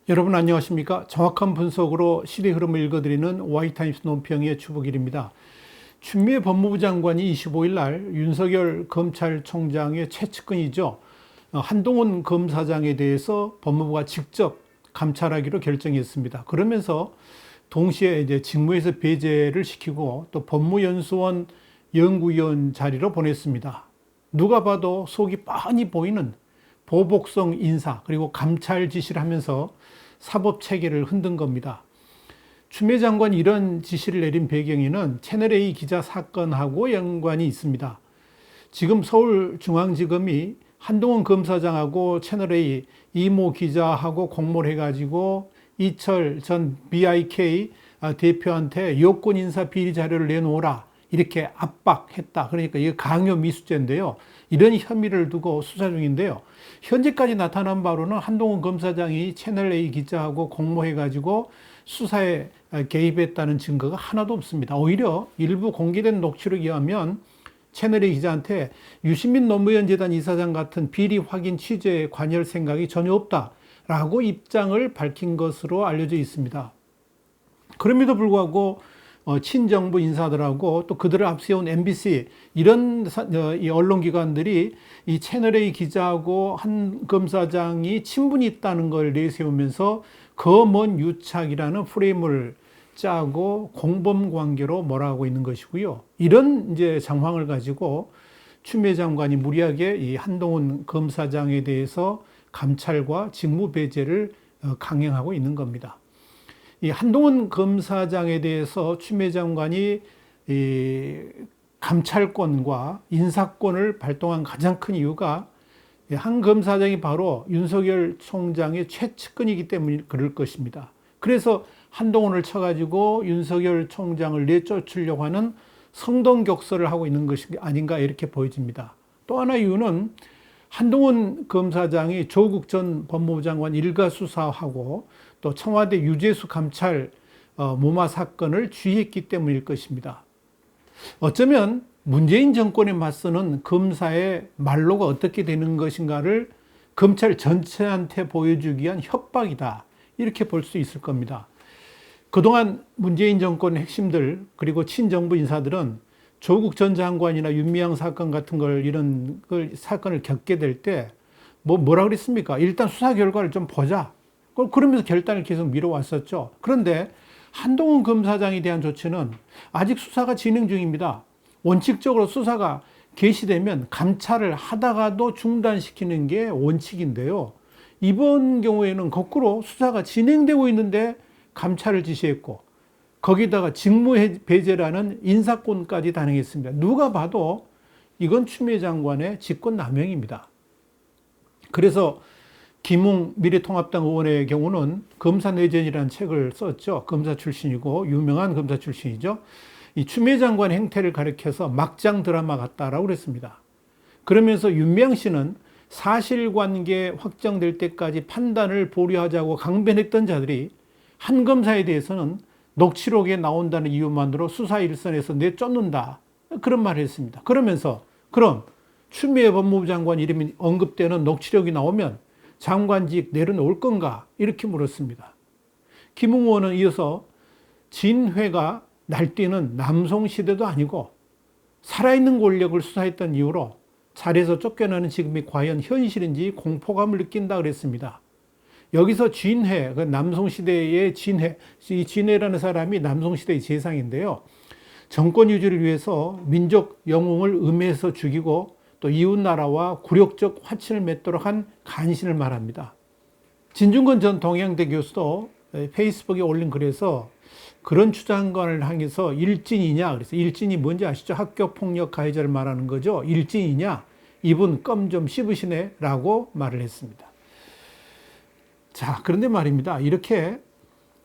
여러분 안녕하십니까? 정확한 분석으로 시대 흐름을 읽어드리는 와이타임스 논평의 주복일입니다. 추미애 법무부 장관이 25일 날 윤석열 검찰총장의 최측근이죠. 한동훈 검사장에 대해서 법무부가 직접 감찰하기로 결정했습니다. 그러면서 동시에 이제 직무에서 배제를 시키고 또 법무연수원 연구위원 자리로 보냈습니다. 누가 봐도 속이 뻔히 보이는 보복성 인사 그리고 감찰 지시를 하면서 사법 체계를 흔든 겁니다. 추미애 장관이 이런 지시를 내린 배경에는 채널A 기자 사건하고 연관이 있습니다. 지금 서울중앙지검이 한동훈 검사장하고 채널A 이모 기자하고 공모를 해가지고 이철 전 BIK 대표한테 여권 인사 비리 자료를 내놓으라 이렇게 압박했다. 그러니까 이게 강요 미수죄인데요. 이런 혐의를 두고 수사 중인데요. 현재까지 나타난 바로는 한동훈 검사장이 채널A 기자하고 공모해가지고 수사에 개입했다는 증거가 하나도 없습니다. 오히려 일부 공개된 녹취록에 의하면 채널A 기자한테 유시민 노무현 재단 이사장 같은 비리 확인 취재에 관여할 생각이 전혀 없다라고 입장을 밝힌 것으로 알려져 있습니다. 그럼에도 불구하고 친정부 인사들하고 또 그들을 앞세운 MBC 이런 이 언론기관들이 이 채널A 기자하고 한 검사장이 친분이 있다는 걸 내세우면서 검언 유착이라는 프레임을 짜고 공범 관계로 몰아가고 있는 것이고요. 이런 이제 정황을 가지고 추미애 장관이 무리하게 이 한동훈 검사장에 대해서 감찰과 직무 배제를 강행하고 있는 겁니다. 이 한동훈 검사장에 대해서 추미애 장관이 이 감찰권과 인사권을 발동한 가장 큰 이유가 한 검사장이 바로 윤석열 총장의 최측근이기 때문에 그럴 것입니다. 그래서 한동훈을 쳐가지고 윤석열 총장을 내쫓으려고 하는 성동격설을 하고 있는 것이 아닌가 이렇게 보여집니다. 또 하나 이유는 한동훈 검사장이 조국 전 법무부 장관 일가 수사하고 또 청와대 유재수 감찰 무마 사건을 주의했기 때문일 것입니다. 어쩌면 문재인 정권에 맞서는 검사의 말로가 어떻게 되는 것인가를 검찰 전체한테 보여주기 위한 협박이다. 이렇게 볼 수 있을 겁니다. 그동안 문재인 정권의 핵심들 그리고 친정부 인사들은 조국 전 장관이나 윤미향 사건 같은 걸 이런 사건을 겪게 될 때 뭐라 그랬습니까? 일단 수사 결과를 좀 보자. 그러면서 결단을 계속 미뤄왔었죠. 그런데 한동훈 검사장에 대한 조치는 아직 수사가 진행 중입니다. 원칙적으로 수사가 개시되면 감찰을 하다가도 중단시키는 게 원칙인데요. 이번 경우에는 거꾸로 수사가 진행되고 있는데 감찰을 지시했고 거기다가 직무 배제라는 인사권까지 단행했습니다. 누가 봐도 이건 추미애 장관의 직권남용입니다. 그래서 김웅 미래통합당 의원의 경우는 검사내전이라는 책을 썼죠. 검사 출신이고 유명한 검사 출신이죠. 이 추미애 장관의 행태를 가리켜서 막장 드라마 같다라고 그랬습니다. 그러면서 윤미향 씨는 사실관계 확정될 때까지 판단을 보류하자고 강변했던 자들이 한 검사에 대해서는 녹취록에 나온다는 이유만으로 수사 일선에서 내쫓는다. 그런 말을 했습니다. 그러면서 그럼 추미애 법무부 장관 이름이 언급되는 녹취록이 나오면 장관직 내려놓을 건가? 이렇게 물었습니다. 김웅 의원은 이어서 진회가 날뛰는 남송시대도 아니고 살아있는 권력을 수사했던 이유로 자리에서 쫓겨나는 지금이 과연 현실인지 공포감을 느낀다 그랬습니다. 여기서 진회, 그 남송시대의 진회, 이 진회라는 사람이 남송시대의 재상인데요. 정권 유지를 위해서 민족 영웅을 음해해서 죽이고 또 이웃나라와 굴욕적 화친을 맺도록 한 간신을 말합니다. 진중권 전 동양대 교수도 페이스북에 올린 글에서 그런 추장관을 향해서 일진이냐 그래서 일진이 뭔지 아시죠? 학교폭력 가해자를 말하는 거죠. 일진이냐? 이분 껌 좀 씹으시네 라고 말을 했습니다. 자, 그런데 말입니다. 이렇게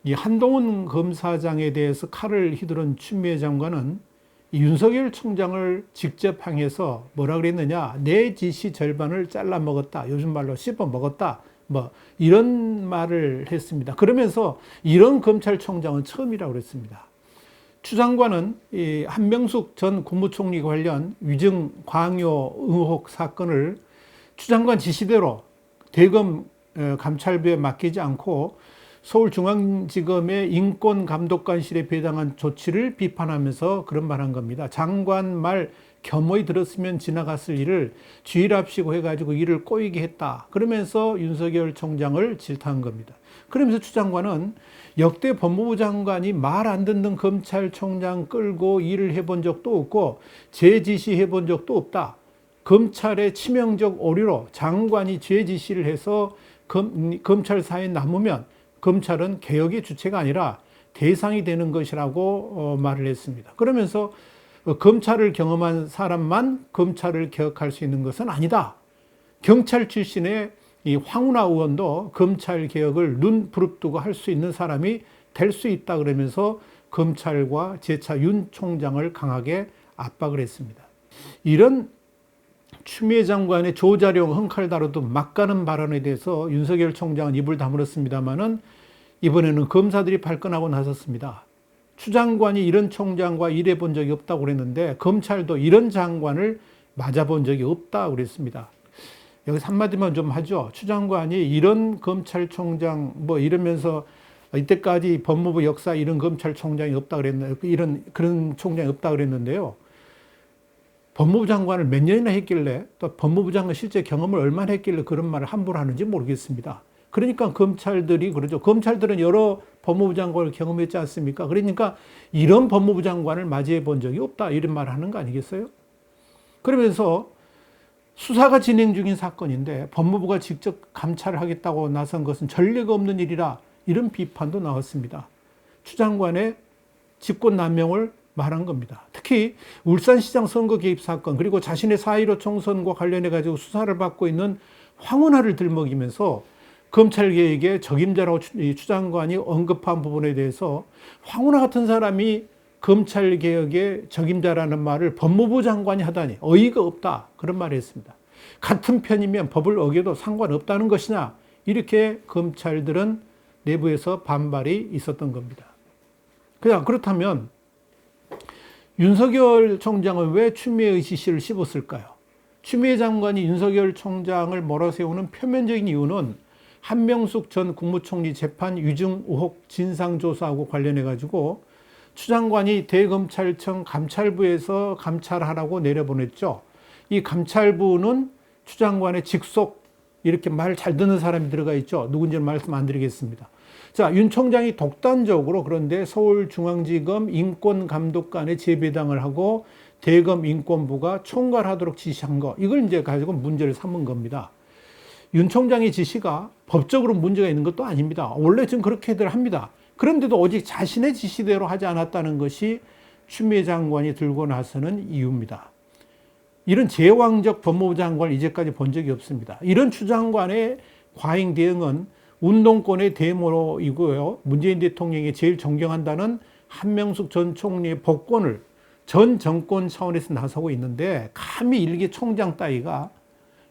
이 한동훈 검사장에 대해서 칼을 휘두른 추미애 장관은 이 윤석열 총장을 직접 향해서 뭐라 그랬느냐? 내 지시 절반을 잘라 먹었다. 요즘 말로 씹어 먹었다. 뭐 이런 말을 했습니다. 그러면서 이런 검찰총장은 처음이라고 그랬습니다. 추 장관은 이 한명숙 전 국무총리 관련 위증 광요 의혹 사건을 추 장관 지시대로 대검 감찰부에 맡기지 않고 서울중앙지검의 인권감독관실에 배당한 조치를 비판하면서 그런 말한 겁니다. 장관 말 겸허히 들었으면 지나갔을 일을 쥐랍시고 해가지고 일을 꼬이게 했다. 그러면서 윤석열 총장을 질타한 겁니다. 그러면서 추 장관은 역대 법무부 장관이 말 안 듣는 검찰총장 끌고 일을 해본 적도 없고 제지시해 본 적도 없다. 검찰의 치명적 오류로 장관이 제지시를 해서 검찰 사에 남으면 검찰은 개혁의 주체가 아니라 대상이 되는 것이라고 말을 했습니다. 그러면서 검찰을 경험한 사람만 검찰을 개혁할 수 있는 것은 아니다. 경찰 출신의 이 황운하 의원도 검찰 개혁을 눈 부릅뜨고 할 수 있는 사람이 될 수 있다 그러면서 검찰과 재차 윤 총장을 강하게 압박을 했습니다. 이런 추미애 장관의 조자룡 헝칼 다루듯 막가는 발언에 대해서 윤석열 총장은 입을 다물었습니다마는 이번에는 검사들이 발끈하고 나섰습니다. 추 장관이 이런 총장과 일해본 적이 없다고 그랬는데 검찰도 이런 장관을 맞아본 적이 없다고 그랬습니다. 여기서 한마디만 좀 하죠. 추 장관이 이런 검찰총장 뭐 이러면서 이때까지 법무부 역사 이런 검찰총장이 없다 그랬나요? 그런 총장이 없다 그랬는데요. 법무부 장관을 몇 년이나 했길래 또 법무부 장관 실제 경험을 얼마나 했길래 그런 말을 함부로 하는지 모르겠습니다. 그러니까 검찰들이 그러죠. 검찰들은 여러 법무부 장관을 경험했지 않습니까? 그러니까 이런 법무부 장관을 맞이해 본 적이 없다 이런 말을 하는 거 아니겠어요? 그러면서 수사가 진행 중인 사건인데 법무부가 직접 감찰을 하겠다고 나선 것은 전례가 없는 일이라 이런 비판도 나왔습니다. 추 장관의 직권남용을 말한 겁니다. 특히 울산시장 선거 개입 사건 그리고 자신의 4.15 총선과 관련해 가지고 수사를 받고 있는 황운하를 들먹이면서 검찰개혁의 적임자라고 추 장관이 언급한 부분에 대해서 황운하 같은 사람이 검찰개혁의 적임자라는 말을 법무부 장관이 하다니 어이가 없다 그런 말을 했습니다. 같은 편이면 법을 어겨도 상관없다는 것이냐 이렇게 검찰들은 내부에서 반발이 있었던 겁니다. 그냥 그렇다면 윤석열 총장은 왜 추미애의 지시를 씹었을까요? 추미애 장관이 윤석열 총장을 몰아세우는 표면적인 이유는 한명숙 전 국무총리 재판 위증 의혹 진상조사하고 관련해 가지고 추 장관이 대검찰청 감찰부에서 감찰하라고 내려보냈죠. 이 감찰부는 추 장관의 직속 이렇게 말 잘 듣는 사람이 들어가 있죠. 누군지는 말씀 안 드리겠습니다. 자, 윤 총장이 독단적으로 그런데 서울중앙지검 인권감독관에 재배당을 하고 대검 인권부가 총괄하도록 지시한 거 이걸 이제 가지고 문제를 삼은 겁니다. 윤 총장의 지시가 법적으로 문제가 있는 것도 아닙니다. 원래 지금 그렇게들 합니다. 그런데도 오직 자신의 지시대로 하지 않았다는 것이 추미애 장관이 들고 나서는 이유입니다. 이런 제왕적 법무부 장관을 이제까지 본 적이 없습니다. 이런 추 장관의 과잉 대응은 운동권의 대모이고요. 문재인 대통령이 제일 존경한다는 한명숙 전 총리의 복권을 전 정권 차원에서 나서고 있는데 감히 일개 총장 따위가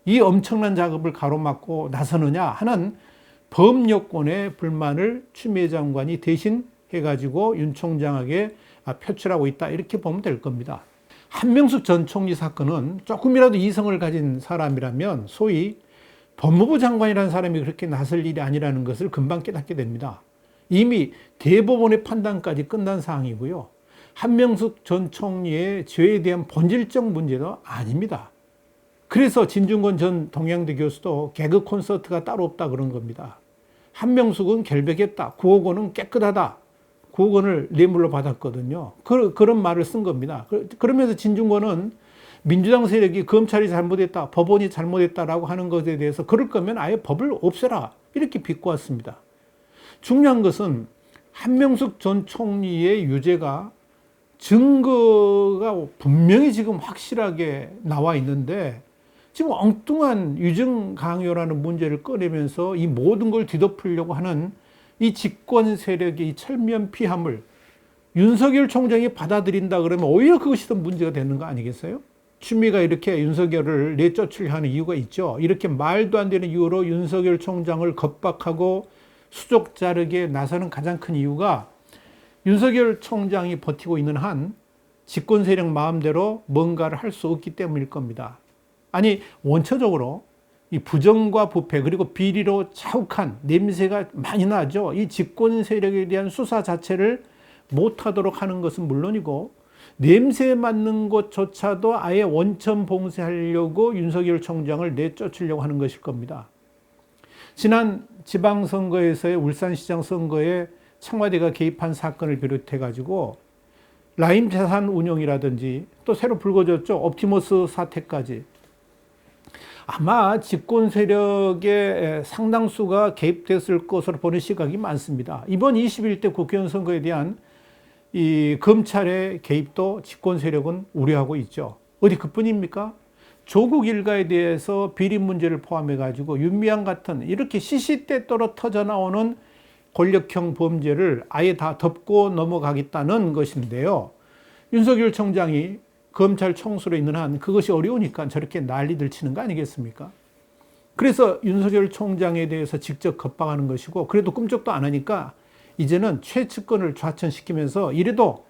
이 엄청난 작업을 가로막고 나서느냐 하는 법여권의 불만을 추미애 장관이 대신 해가지고 윤 총장에게 표출하고 있다 이렇게 보면 될 겁니다. 한명숙 전 총리 사건은 조금이라도 이성을 가진 사람이라면 소위 법무부 장관이라는 사람이 그렇게 나설 일이 아니라는 것을 금방 깨닫게 됩니다. 이미 대법원의 판단까지 끝난 사항이고요. 한명숙 전 총리의 죄에 대한 본질적 문제도 아닙니다. 그래서 진중권 전 동양대 교수도 개그 콘서트가 따로 없다 그런 겁니다. 한명숙은 결백했다. 9억 원은 깨끗하다. 9억 원을 뇌물로 받았거든요. 그런 말을 쓴 겁니다. 그러면서 진중권은 민주당 세력이 검찰이 잘못했다, 법원이 잘못했다라고 하는 것에 대해서 그럴 거면 아예 법을 없애라 이렇게 비꼬았습니다. 중요한 것은 한명숙 전 총리의 유죄가 증거가 분명히 지금 확실하게 나와 있는데 지금 엉뚱한 유증 강요라는 문제를 꺼내면서 이 모든 걸 뒤덮으려고 하는 이 집권 세력의 이 철면피함을 윤석열 총장이 받아들인다 그러면 오히려 그것이 더 문제가 되는 거 아니겠어요? 추미애가 이렇게 윤석열을 내쫓으려 하는 이유가 있죠. 이렇게 말도 안 되는 이유로 윤석열 총장을 겁박하고 수족 자르기에 나서는 가장 큰 이유가 윤석열 총장이 버티고 있는 한 집권 세력 마음대로 뭔가를 할 수 없기 때문일 겁니다. 아니 원초적으로 이 부정과 부패 그리고 비리로 자욱한 냄새가 많이 나죠. 이 집권 세력에 대한 수사 자체를 못하도록 하는 것은 물론이고 냄새 맡는 것조차도 아예 원천 봉쇄하려고 윤석열 총장을 내쫓으려고 하는 것일 겁니다. 지난 지방선거에서의 울산시장 선거에 청와대가 개입한 사건을 비롯해 가지고 라임 재산 운용이라든지 또 새로 불거졌죠. 옵티머스 사태까지. 아마 집권 세력의 상당수가 개입됐을 것으로 보는 시각이 많습니다. 이번 21대 국회의원 선거에 대한 이 검찰의 개입도 집권 세력은 우려하고 있죠. 어디 그뿐입니까? 조국 일가에 대해서 비리 문제를 포함해 가지고 윤미향 같은 이렇게 시시때때로 터져 나오는 권력형 범죄를 아예 다 덮고 넘어가겠다는 것인데요. 윤석열 총장이 검찰 총수로 있는 한 그것이 어려우니까 저렇게 난리들 치는 거 아니겠습니까? 그래서 윤석열 총장에 대해서 직접 겁박하는 것이고 그래도 꿈쩍도 안 하니까 이제는 최측근을 좌천시키면서 이래도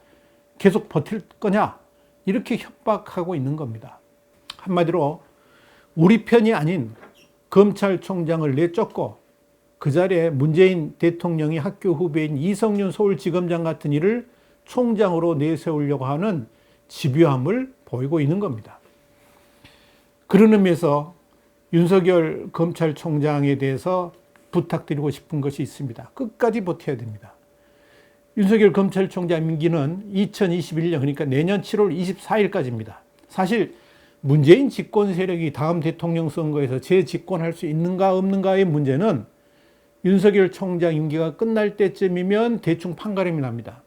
계속 버틸 거냐 이렇게 협박하고 있는 겁니다. 한마디로 우리 편이 아닌 검찰총장을 내쫓고 그 자리에 문재인 대통령이 학교 후배인 이성윤 서울지검장 같은 이를 총장으로 내세우려고 하는 집요함을 보이고 있는 겁니다. 그런 의미에서 윤석열 검찰총장에 대해서 부탁드리고 싶은 것이 있습니다. 끝까지 버텨야 됩니다. 윤석열 검찰총장 임기는 2021년 그러니까 내년 7월 24일까지입니다. 사실 문재인 집권 세력이 다음 대통령 선거에서 재집권할 수 있는가 없는가의 문제는 윤석열 총장 임기가 끝날 때쯤이면 대충 판가름이 납니다.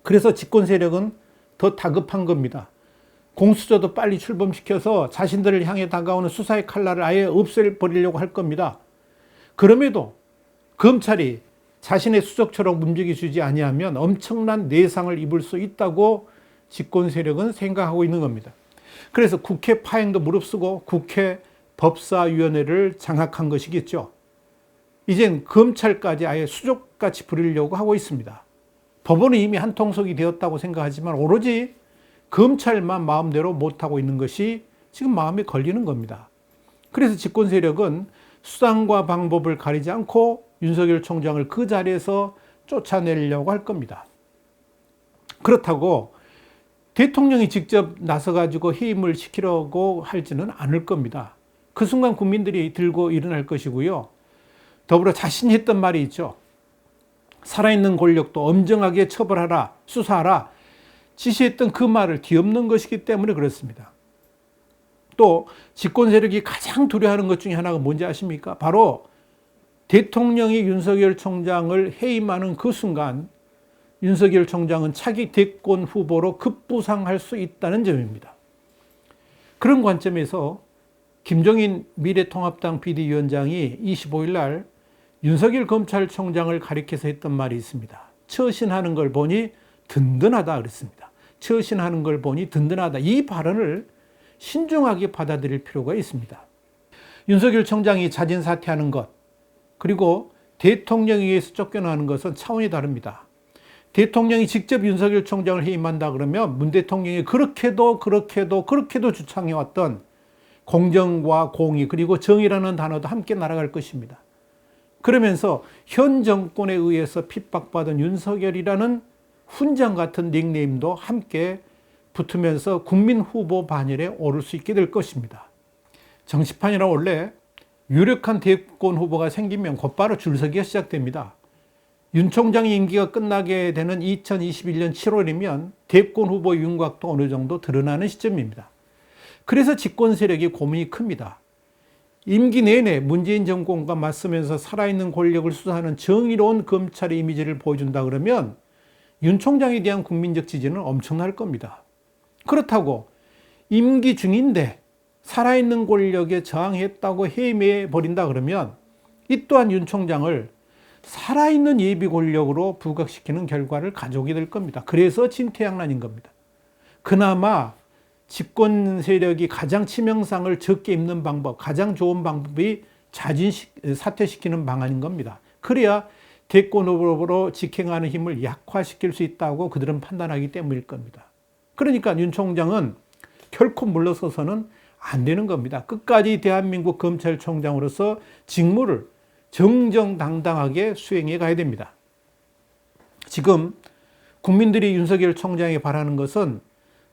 그래서 집권 세력은 더 다급한 겁니다. 공수처도 빨리 출범시켜서 자신들을 향해 다가오는 수사의 칼날을 아예 없애버리려고 할 겁니다. 그럼에도 검찰이 자신의 수적처럼 움직여주지 아니하면 엄청난 내상을 입을 수 있다고 집권 세력은 생각하고 있는 겁니다. 그래서 국회 파행도 무릅쓰고 국회 법사위원회를 장악한 것이겠죠. 이젠 검찰까지 아예 수족같이 부리려고 하고 있습니다. 법원은 이미 한통속이 되었다고 생각하지만 오로지 검찰만 마음대로 못하고 있는 것이 지금 마음에 걸리는 겁니다. 그래서 집권 세력은 수단과 방법을 가리지 않고 윤석열 총장을 그 자리에서 쫓아내려고 할 겁니다. 그렇다고 대통령이 직접 나서가지고 해임을 시키려고 하지는 않을 겁니다. 그 순간 국민들이 들고 일어날 것이고요. 더불어 자신이 했던 말이 있죠. 살아있는 권력도 엄정하게 처벌하라, 수사하라 지시했던 그 말을 뒤엎는 것이기 때문에 그렇습니다. 또 집권 세력이 가장 두려워하는 것 중에 하나가 뭔지 아십니까? 바로 대통령이 윤석열 총장을 해임하는 그 순간 윤석열 총장은 차기 대권 후보로 급부상할 수 있다는 점입니다. 그런 관점에서 김종인 미래통합당 비대위원장이 25일 날 윤석열 검찰총장을 가리켜서 했던 말이 있습니다. 처신하는 걸 보니 든든하다 그랬습니다. 처신하는 걸 보니 든든하다. 이 발언을 신중하게 받아들일 필요가 있습니다. 윤석열 총장이 자진 사퇴하는 것 그리고 대통령에 의해서 쫓겨나는 것은 차원이 다릅니다. 대통령이 직접 윤석열 총장을 해임한다 그러면 문 대통령이 그렇게도 주창해왔던 공정과 공의 그리고 정의라는 단어도 함께 날아갈 것입니다. 그러면서 현 정권에 의해서 핍박받은 윤석열이라는 훈장 같은 닉네임도 함께 붙으면서 국민 후보 반열에 오를 수 있게 될 것입니다. 정치판이라 원래 유력한 대권 후보가 생기면 곧바로 줄서기가 시작됩니다. 윤 총장의 임기가 끝나게 되는 2021년 7월이면 대권 후보 윤곽도 어느 정도 드러나는 시점입니다. 그래서 집권 세력의 고민이 큽니다. 임기 내내 문재인 정권과 맞서면서 살아있는 권력을 수사하는 정의로운 검찰의 이미지를 보여준다 그러면 윤 총장에 대한 국민적 지지는 엄청날 겁니다. 그렇다고 임기 중인데 살아있는 권력에 저항했다고 해임해 버린다 그러면 이 또한 윤 총장을 살아있는 예비 권력으로 부각시키는 결과를 가져오게 될 겁니다. 그래서 진퇴양난인 겁니다. 그나마 집권 세력이 가장 치명상을 적게 입는 방법, 가장 좋은 방법이 자진 사퇴시키는 방안인 겁니다. 그래야 대권 후보로 직행하는 힘을 약화시킬 수 있다고 그들은 판단하기 때문일 겁니다. 그러니까 윤 총장은 결코 물러서서는 안 되는 겁니다. 끝까지 대한민국 검찰총장으로서 직무를 정정당당하게 수행해 가야 됩니다. 지금 국민들이 윤석열 총장에게 바라는 것은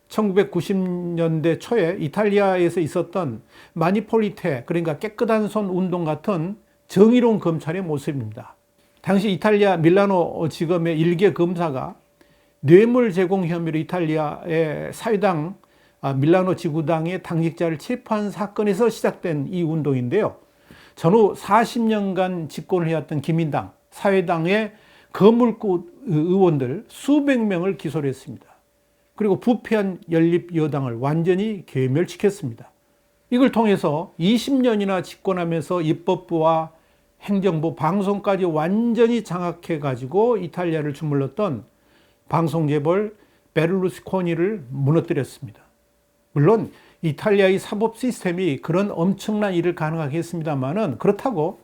1990년대 초에 이탈리아에서 있었던 마니폴리테, 그러니까 깨끗한 손 운동 같은 정의로운 검찰의 모습입니다. 당시 이탈리아 밀라노 지검의 일개 검사가 뇌물 제공 혐의로 이탈리아의 사회당 밀라노 지구당의 당직자를 체포한 사건에서 시작된 이 운동인데요. 전후 40년간 집권을 해왔던 기민당, 사회당의 거물급 의원들 수백 명을 기소를 했습니다. 그리고 부패한 연립여당을 완전히 괴멸시켰습니다. 이걸 통해서 20년이나 집권하면서 입법부와 행정부, 방송까지 완전히 장악해가지고 이탈리아를 주물렀던 방송재벌 베를루스코니를 무너뜨렸습니다. 물론 이탈리아의 사법 시스템이 그런 엄청난 일을 가능하게 했습니다만은, 그렇다고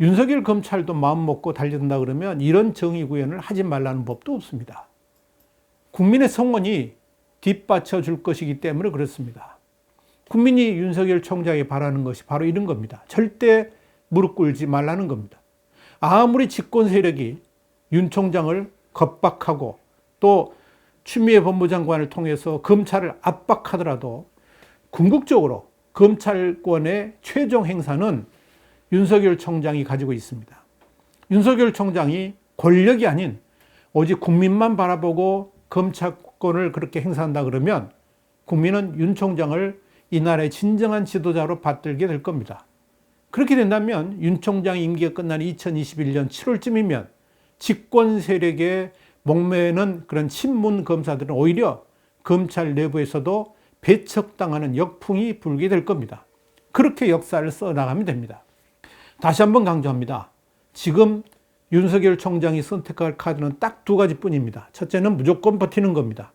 윤석열 검찰도 마음 먹고 달려든다 그러면 이런 정의 구현을 하지 말라는 법도 없습니다. 국민의 성원이 뒷받쳐 줄 것이기 때문에 그렇습니다. 국민이 윤석열 총장이 바라는 것이 바로 이런 겁니다. 절대 무릎 꿇지 말라는 겁니다. 아무리 집권 세력이 윤 총장을 겁박하고 또 추미애 법무장관을 통해서 검찰을 압박하더라도 궁극적으로 검찰권의 최종 행사는 윤석열 총장이 가지고 있습니다. 윤석열 총장이 권력이 아닌 오직 국민만 바라보고 검찰권을 그렇게 행사한다 그러면 국민은 윤 총장을 이 나라의 진정한 지도자로 받들게 될 겁니다. 그렇게 된다면 윤 총장 임기가 끝나는 2021년 7월쯤이면 집권 세력에 목매는 그런 친문 검사들은 오히려 검찰 내부에서도 배척당하는 역풍이 불게 될 겁니다. 그렇게 역사를 써나가면 됩니다. 다시 한번 강조합니다. 지금 윤석열 총장이 선택할 카드는 딱 두 가지뿐입니다. 첫째는 무조건 버티는 겁니다.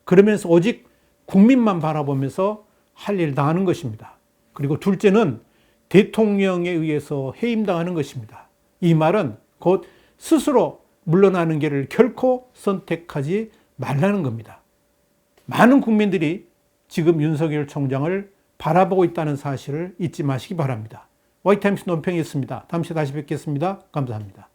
그러면서 오직 국민만 바라보면서 할 일 다 하는 것입니다. 그리고 둘째는 대통령에 의해서 해임당하는 것입니다. 이 말은 곧 스스로 물러나는 길을 결코 선택하지 말라는 겁니다. 많은 국민들이 지금 윤석열 총장을 바라보고 있다는 사실을 잊지 마시기 바랍니다. 화이트타임스 논평이었습니다. 다음 시간에 다시 뵙겠습니다. 감사합니다.